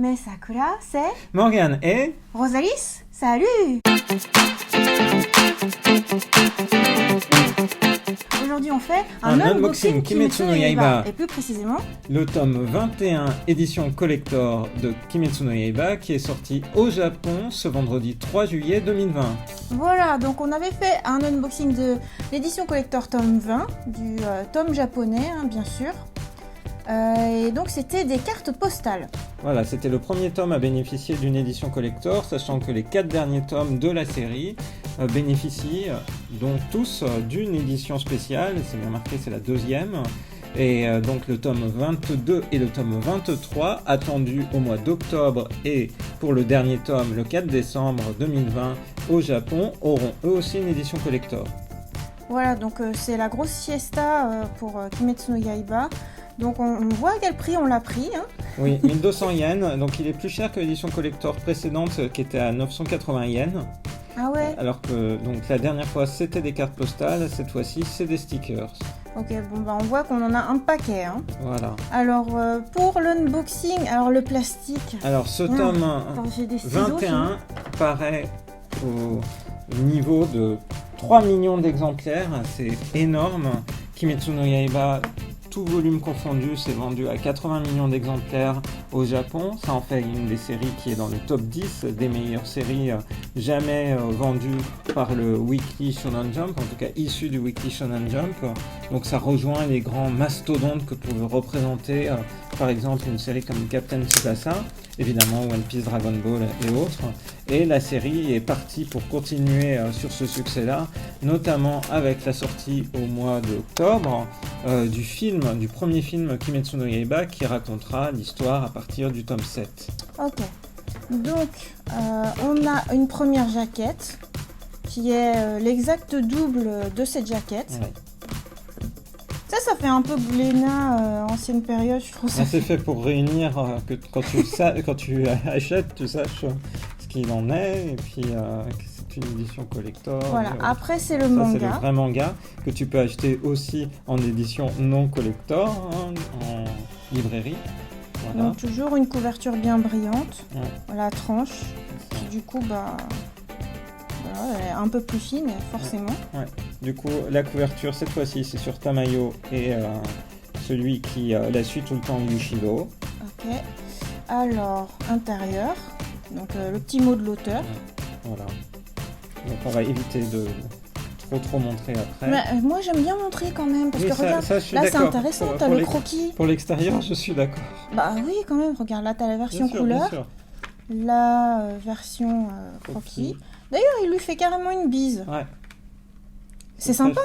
Mais Sakura, c'est Morgane et Rosalis, salut! Aujourd'hui, on fait un unboxing Kimetsu no Yaiba, et plus précisément le tome 21 édition collector de Kimetsu no Yaiba qui est sorti au Japon ce vendredi 3 juillet 2020. Voilà, donc on avait fait un unboxing de l'édition collector tome 20, du tome japonais, bien sûr. Et donc c'était des cartes postales. Voilà, c'était le premier tome à bénéficier d'une édition collector, sachant que les 4 derniers tomes de la série bénéficient donc tous d'une édition spéciale, c'est bien marqué, c'est la deuxième. Et donc le tome 22 et le tome 23, attendus au mois d'octobre, et pour le dernier tome, le 4 décembre 2020 au Japon, auront eux aussi une édition collector. Voilà, donc c'est la grosse siesta pour Kimetsu no Yaiba. Donc on voit à quel prix on l'a pris. Oui, 1200 yens, donc il est plus cher que l'édition collector précédente qui était à 980 yens. Ah ouais. Alors que donc la dernière fois c'était des cartes postales, cette fois-ci c'est des stickers. Ok, bon bah on voit qu'on en a un paquet. Voilà. Alors pour l'unboxing, alors le plastique. Alors ce tome 21 paraît au niveau de 3 millions d'exemplaires, c'est énorme. Kimetsu no Yaiba, tout volume confondu, c'est vendu à 80 millions d'exemplaires au Japon. Ça en fait une des séries qui est dans le top 10 des meilleures séries jamais vendues par le Weekly Shonen Jump, en tout cas issues du Weekly Shonen Jump. Donc ça rejoint les grands mastodontes que peuvent représenter par exemple une série comme Captain Tsubasa, évidemment One Piece, Dragon Ball et autres. Et la série est partie pour continuer sur ce succès-là, notamment avec la sortie au mois d'octobre du premier film Kimetsu no Yaiba qui racontera l'histoire à partir du tome 7. Ok, donc on a une première jaquette qui est l'exact double de cette jaquette. Ouais. Ça fait un peu Glénat ancienne période, je trouve ça. C'est fait pour réunir que quand tu achètes, tu saches ce qu'il en est, et puis que c'est une édition collector. Voilà, après c'est le manga. C'est le vrai manga que tu peux acheter aussi en édition non collector, en librairie. Voilà. Donc toujours une couverture bien brillante, ouais. La tranche, qui du coup voilà, elle est un peu plus fine forcément. Ouais. Du coup la couverture cette fois-ci c'est sur Tamayo et celui qui la suit tout le temps Yushiro. Ok, alors intérieur, donc le petit mot de l'auteur. Voilà, donc on va éviter de trop montrer après. Mais, moi j'aime bien montrer quand même, parce que regarde, là c'est intéressant, t'as le croquis. Pour l'extérieur je suis d'accord. Bah oui quand même, regarde là t'as la version couleur, la version croquis. D'ailleurs il lui fait carrément une bise. Ouais. C'est sympa.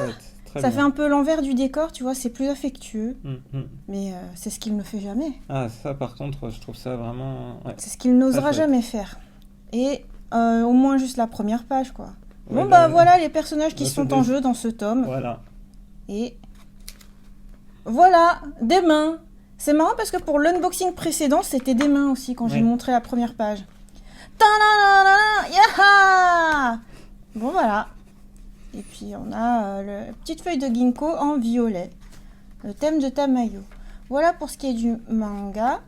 Ça fait un peu l'envers du décor, tu vois, c'est plus affectueux. Mais c'est ce qu'il ne fait jamais. Ah ça par contre je trouve ça vraiment... Ouais. C'est ce qu'il n'osera jamais faire. Et au moins juste la première page quoi. Ouais, bon bah voilà les personnages qui sont en jeu dans ce tome. Voilà. Et voilà, des mains. C'est marrant parce que pour l'unboxing précédent, c'était des mains aussi quand j'ai montré la première page. Ta-da-da-da, yaha! Bon voilà. Et puis on a la petite feuille de ginkgo en violet. Le thème de Tamayo. Voilà pour ce qui est du manga.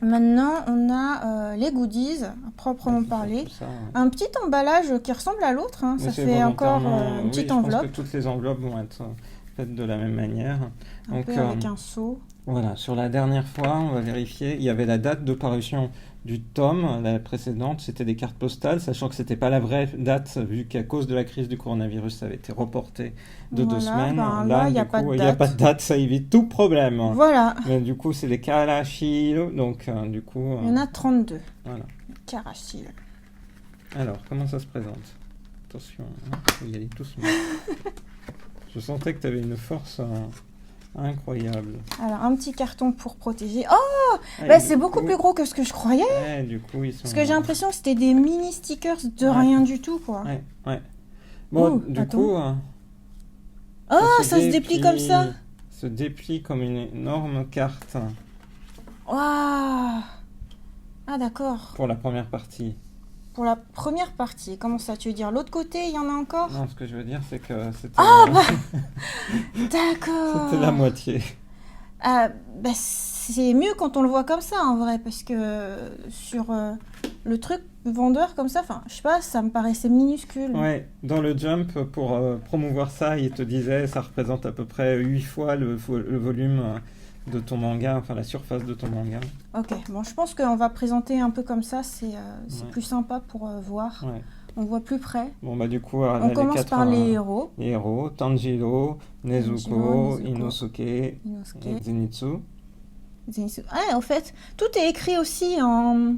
Maintenant, on a les goodies, à proprement parler. Un petit emballage qui ressemble à l'autre. Ça fait encore une petite enveloppe. Je pense que toutes les enveloppes vont être faites de la même manière. Donc, avec un seau. Voilà, sur la dernière fois, on va vérifier. Il y avait la date de parution du tome, la précédente, c'était des cartes postales, sachant que c'était pas la vraie date, vu qu'à cause de la crise du coronavirus, ça avait été reporté de 2 semaines. Ben là, il n'y a pas de date, ça évite tout problème. Voilà. Mais du coup, c'est des Karashi, donc du coup... Il y en a 32. Voilà. Karashi. Alors, comment ça se présente? Attention, il faut y aller doucement. Je sentais que tu avais une force... incroyable. Alors, un petit carton pour protéger. Oh c'est beaucoup plus gros que ce que je croyais. Ouais, du coup, ils sont... Parce que j'ai l'impression que c'était des mini stickers de rien du tout, quoi. Ouais. Bon, du coup... ça se déplie comme ça. Se déplie comme une énorme carte. Waouh! Ah, d'accord. Pour la première partie. Pour la première partie, comment ça, tu veux dire l'autre côté, il y en a encore? Non, ce que je veux dire, c'est que c'était... Ah bah d'accord. C'était la moitié. Bah c'est mieux quand on le voit comme ça, en vrai, parce que sur le truc vendeur comme ça, enfin, je sais pas, ça me paraissait minuscule. Ouais, dans le Jump, pour promouvoir ça, il te disait ça représente à peu près 8 fois le volume de ton manga, enfin la surface de ton manga. Ok, bon, je pense qu'on va présenter un peu comme ça, c'est plus sympa pour voir. Ouais. On voit plus près. Bon, bah du coup, on commence par les héros. Les héros, Tanjiro, Nezuko, Inosuke et Zenitsu. Ah, en fait, tout est écrit aussi en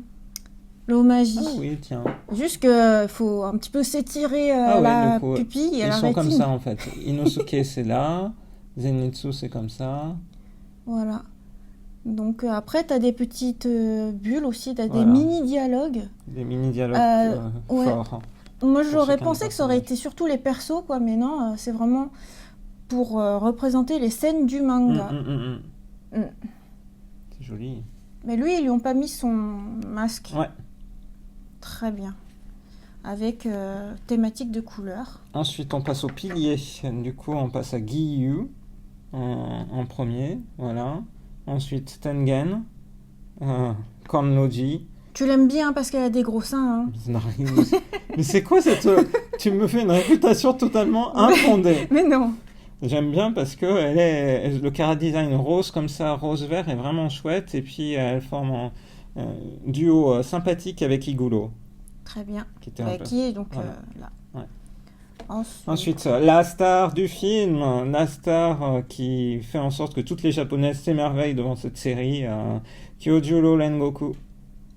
l'hommage. Ah oui, tiens. Juste qu'il faut un petit peu s'étirer la pupille et la rétine. Ils sont comme ça, en fait. Inosuke, c'est là. Zenitsu, c'est comme ça. Voilà. Donc après, tu as des petites bulles aussi, tu as des mini-dialogues. Des mini-dialogues forts. Moi, j'aurais pensé que ça aurait été surtout les persos, quoi, mais non, c'est vraiment pour représenter les scènes du manga. C'est joli. Mais lui, ils lui ont pas mis son masque. Ouais. Très bien. Avec thématique de couleur. Ensuite, on passe au pilier. Du coup, on passe à Giyu en premier. Voilà. Ensuite, Tengen, Kannoji. Tu l'aimes bien parce qu'elle a des gros seins. Hein. Mais c'est quoi cette... Tu me fais une réputation totalement infondée. Mais non. J'aime bien parce que le chara-design rose comme ça, rose-vert, est vraiment chouette. Et puis, elle forme un duo sympathique avec Igulo. Très bien. Qui est donc voilà. là. Ouais. Ensuite, la star du film, la star qui fait en sorte que toutes les japonaises s'émerveillent devant cette série, Kyojuro Rengoku.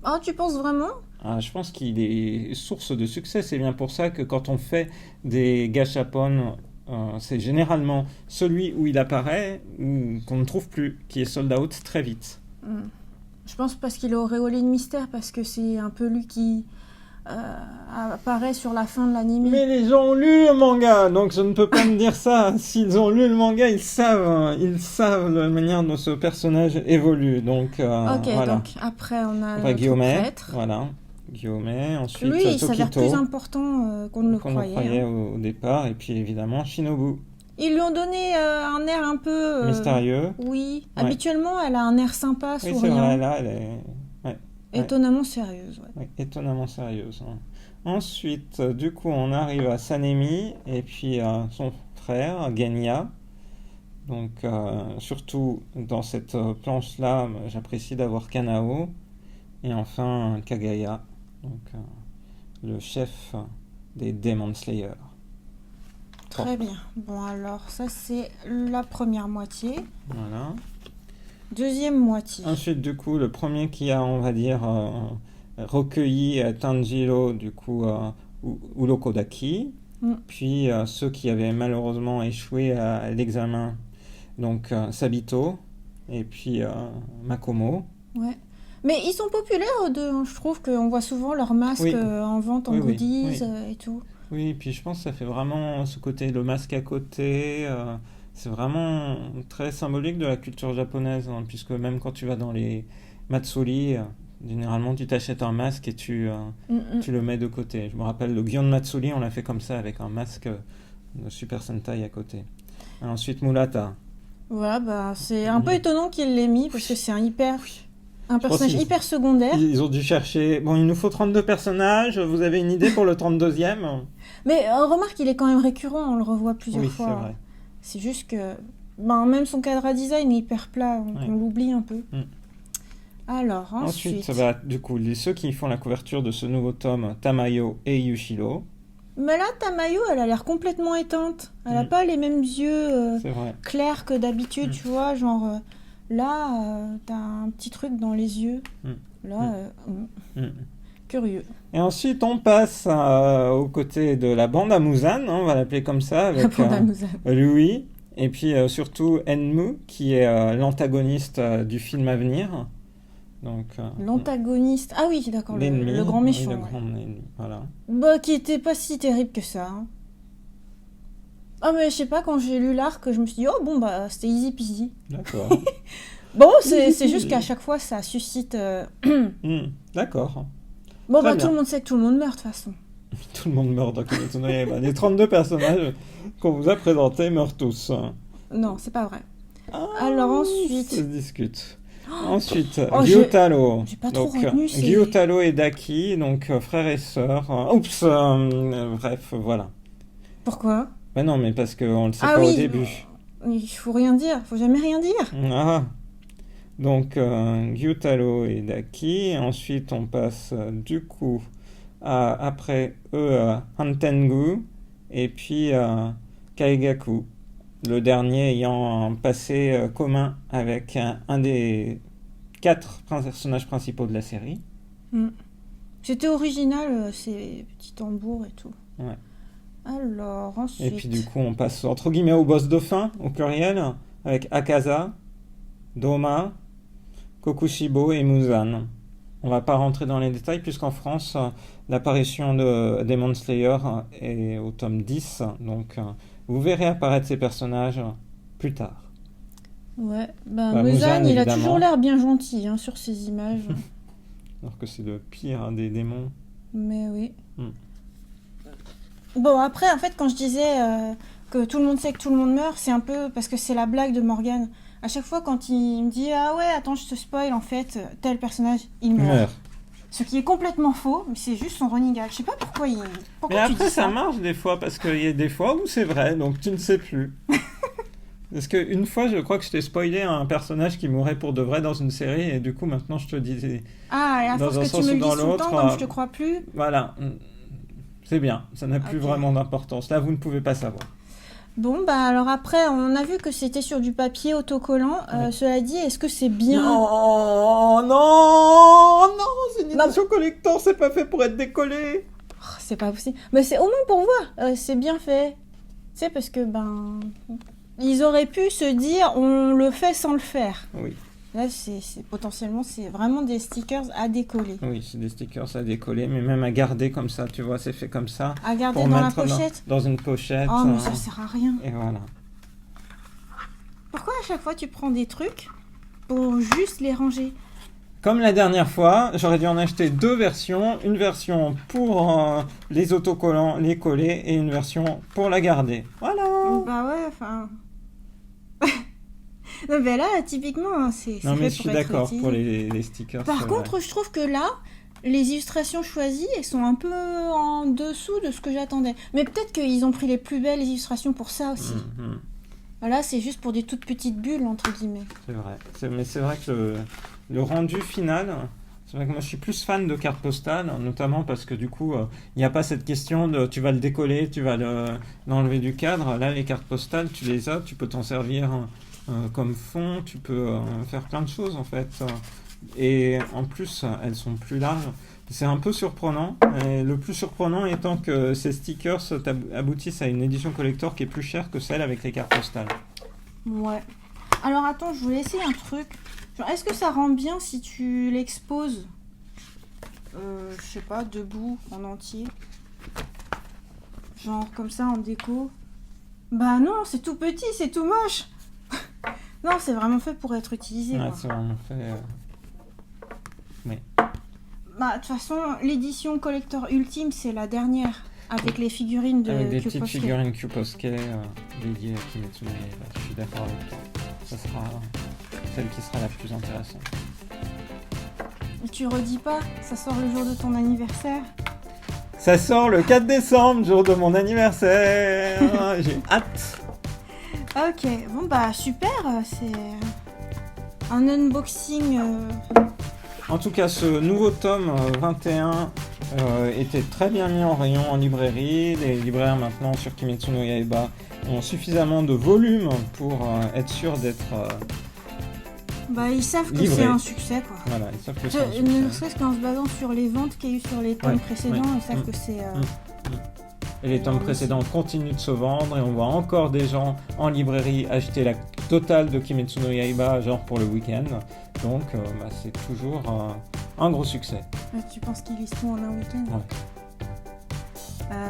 Oh, tu penses vraiment ? Je pense qu'il est source de succès. C'est bien pour ça que quand on fait des gashapon, c'est généralement celui où il apparaît ou qu'on ne trouve plus, qui est sold out très vite. Je pense parce qu'il est auréolé de mystère, parce que c'est un peu lui qui... apparaît sur la fin de l'anime. Mais les gens ont lu le manga, donc je ne peux pas me dire ça. S'ils ont lu le manga, ils savent la manière dont ce personnage évolue. Donc, voilà. Donc après on a Guillaume, voilà. Guillaume, ensuite lui, il s'avère Tokito, plus important qu'on ne le croyait. Au départ, et puis évidemment Shinobu. Ils lui ont donné un air un peu... mystérieux. Oui, habituellement elle a un air sympa, souriant. Oui, c'est vrai, là, elle est... Étonnamment sérieuse. Oui, étonnamment sérieuse. Ensuite, du coup, on arrive à Sanemi et puis à son frère, Genya. Donc, surtout dans cette planche-là, j'apprécie d'avoir Kanao. Et enfin, Kagaya, donc le chef des Demon Slayer. Très bien. Bon, alors, ça, c'est la première moitié. Voilà. Deuxième moitié. Ensuite, du coup, le premier qui a, on va dire, recueilli Tanjiro, du coup, Urokodaki. Puis ceux qui avaient malheureusement échoué à l'examen, donc Sabito et puis Makomo. Ouais. Mais ils sont populaires, eux deux. Je trouve qu'on voit souvent leurs masques en vente en goodies et tout. Oui, puis je pense que ça fait vraiment ce côté, le masque à côté... c'est vraiment très symbolique de la culture japonaise, hein, puisque même quand tu vas dans les Matsuri, généralement tu t'achètes un masque et tu le mets de côté. Je me rappelle le Gion Matsuri, on l'a fait comme ça avec un masque de Super Sentai à côté. Et ensuite Murata. Voilà, c'est un peu étonnant qu'il l'ait mis, parce que c'est un personnage hyper secondaire. Ils ont dû chercher... Bon, il nous faut 32 personnages, vous avez une idée pour le 32e ? Mais remarque, il est quand même récurrent, on le revoit plusieurs fois. Oui, c'est vrai. C'est juste que même son cadre design est hyper plat, on l'oublie un peu. Alors, ensuite du coup, ceux qui font la couverture de ce nouveau tome, Tamayo et Yushiro. Mais là, Tamayo, elle a l'air complètement éteinte. Elle n'a pas les mêmes yeux clairs que d'habitude, tu vois. Genre, là, t'as un petit truc dans les yeux. Là, curieux. Et ensuite, on passe aux côtés de la bande à Muzan, on va l'appeler comme ça, avec Louis, et puis surtout Enmu, qui est l'antagoniste du film à venir. Donc, l'antagoniste, ah oui, d'accord, le grand méchant. Le grand ennemi, voilà. Qui était pas si terrible que ça. Ah, mais je sais pas, quand j'ai lu l'arc, je me suis dit, oh bon, c'était easy peasy. D'accord. Bon, c'est juste qu'à chaque fois, ça suscite... D'accord. Bon, tout le monde sait que tout le monde meurt, de toute façon. Tout le monde meurt dans Kimetsu no Yaiba. Les 32 personnages qu'on vous a présentés meurent tous. Non, c'est pas vrai. Alors ensuite... Ça se discute. Ensuite, Gyutaro. J'ai pas trop retenu. Gyutaro et Daki, donc frères et sœurs. Bref, voilà. Pourquoi? Ben non, mais parce qu'on le sait pas au début. Il faut rien dire, faut jamais rien dire. Ah. Donc, Gyutaro et Daki. Ensuite, on passe du coup après eux à Hantengu et puis Kaigaku. Le dernier ayant un passé commun avec un des 4 personnages principaux de la série. C'était original, ces petits tambours et tout. Ouais. Alors, ensuite... Et puis du coup, on passe entre guillemets au boss dauphin, au pluriel, avec Akaza, Doma, Kokushibo et Muzan. On va pas rentrer dans les détails, puisqu'en France, l'apparition de Demon Slayer est au tome 10, donc... Vous verrez apparaître ces personnages plus tard. Ouais, Muzan, il a toujours l'air bien gentil sur ces images. Alors que c'est le pire des démons. Mais oui. Bon, après, en fait, quand je disais que tout le monde sait que tout le monde meurt, c'est un peu parce que c'est la blague de Morgan. À chaque fois, quand il me dit « Ah ouais, attends, je te spoil, en fait, tel personnage, il meurt. » Ce qui est complètement faux, mais c'est juste son running gag. Je sais pas pourquoi il... Mais après, ça marche des fois, parce qu'il y a des fois où c'est vrai, donc tu ne sais plus. Parce qu'une fois, je crois que je t'ai spoilé un personnage qui mourrait pour de vrai dans une série, et du coup, maintenant, je te disais... Ah, et à force que tu me le dises tout le temps, comme je te crois plus... Voilà. C'est bien, ça n'a plus vraiment d'importance. Là, vous ne pouvez pas savoir. Bon, alors après, on a vu que c'était sur du papier autocollant. Cela dit, est-ce que c'est bien... Non, c'est une édition collector, c'est pas fait pour être décollé. C'est pas possible. Mais c'est au moins pour voir, c'est bien fait. C'est parce que, ils auraient pu se dire, on le fait sans le faire. Oui. Là, potentiellement, c'est vraiment des stickers à décoller. Oui, c'est des stickers à décoller, mais même à garder comme ça, tu vois, c'est fait comme ça. À garder dans la pochette dans une pochette. Oh, mais ça sert à rien. Et voilà. Pourquoi à chaque fois tu prends des trucs pour juste les ranger? Comme la dernière fois, j'aurais dû en acheter 2 versions. Une version pour les autocollants, les coller, et une version pour la garder. Voilà. Non, mais là, typiquement, c'est non, mais fait je suis d'accord pour les stickers. Par contre, je trouve que là, les illustrations choisies, elles sont un peu en dessous de ce que j'attendais. Mais peut-être qu'ils ont pris les plus belles illustrations pour ça aussi. Là, c'est juste pour des toutes petites bulles, entre guillemets. C'est vrai. Mais c'est vrai que le rendu final... C'est vrai que moi, je suis plus fan de cartes postales, notamment parce que du coup, il n'y a pas cette question de tu vas le décoller, tu vas l'enlever du cadre. Là, les cartes postales, tu les as, tu peux t'en servir... comme fond, tu peux faire plein de choses en fait. Et en plus, elles sont plus larges. C'est un peu surprenant. Et le plus surprenant étant que ces stickers aboutissent à une édition collector qui est plus chère que celle avec les cartes postales. Ouais. Alors attends, je voulais essayer un truc. Est-ce que ça rend bien si tu l'exposes je sais pas, debout, en entier? Genre comme ça en déco? Bah non, c'est tout petit, c'est tout moche. Non, c'est vraiment fait pour être utilisé. Ouais, c'est vraiment fait... Oui. De toute façon, l'édition collector ultime, c'est la dernière. Avec les figurines de avec des Kyuposuke. petites figurines Kyuposuke dédiées à Kimetsu no Yaiba. Je suis d'accord avec toi. Ça sera celle qui sera la plus intéressante. Et tu redis pas, ça sort le jour de ton anniversaire? Ça sort le 4 décembre, jour de mon anniversaire. J'ai hâte. Ok, bon super, c'est un unboxing. En tout cas, ce nouveau tome 21 était très bien mis en rayon en librairie. Les libraires maintenant sur Kimetsu no Yaiba ont suffisamment de volume pour être sûrs d'être ils savent que livrés. C'est un succès quoi. Voilà, ils savent que c'est un succès. Ne serait-ce qu'en se basant sur les ventes qu'il y a eu sur les tomes précédents, ils savent que c'est... Et les tomes précédents continuent de se vendre et on voit encore des gens en librairie acheter la totale de Kimetsu no Yaiba genre pour le week-end. Donc c'est toujours un gros succès. Tu penses qu'ils lisent tout en un week-end? Ouais.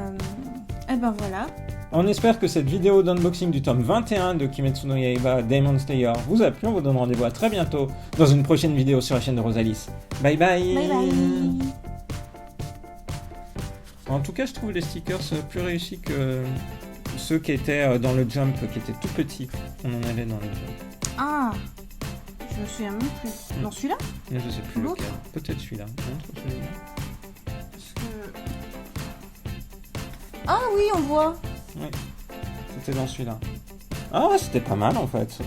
Voilà. On espère que cette vidéo d'unboxing du tome 21 de Kimetsu no Yaiba Demon Slayer vous a plu. On vous donne rendez-vous à très bientôt dans une prochaine vidéo sur la chaîne de Rosalis. Bye bye. Bye bye. En tout cas, je trouve les stickers plus réussis que ceux qui étaient dans le Jump, qui étaient tout petits. On en avait dans le Jump. Ah, Je me souviens même plus. Dans celui-là? Mais je sais plus L'autre? lequel. Peut-être celui-là. Montre celui-là. Parce que... Ah oui, on voit. Oui. C'était dans celui-là. Ah ouais, c'était pas mal en fait.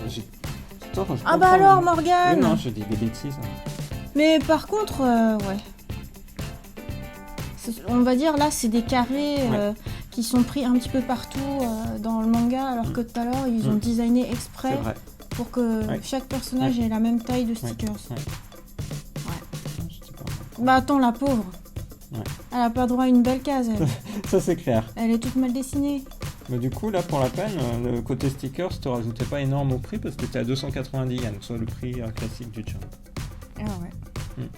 Ah bah alors, Morgane. Oui, non, je dis des bêtises. Mais par contre, ouais. On va dire là, c'est des carrés qui sont pris un petit peu partout dans le manga, alors que tout à l'heure, ils ont designé exprès pour que chaque personnage ait la même taille de stickers. Bah attends, la pauvre. Elle a pas droit à une belle case, elle. Ça c'est clair. Elle est toute mal dessinée. Mais du coup, là, pour la peine, le côté stickers, te rajoutais pas énorme au prix parce que t'es à 290 yens, soit le prix classique du Jump. Ah ouais.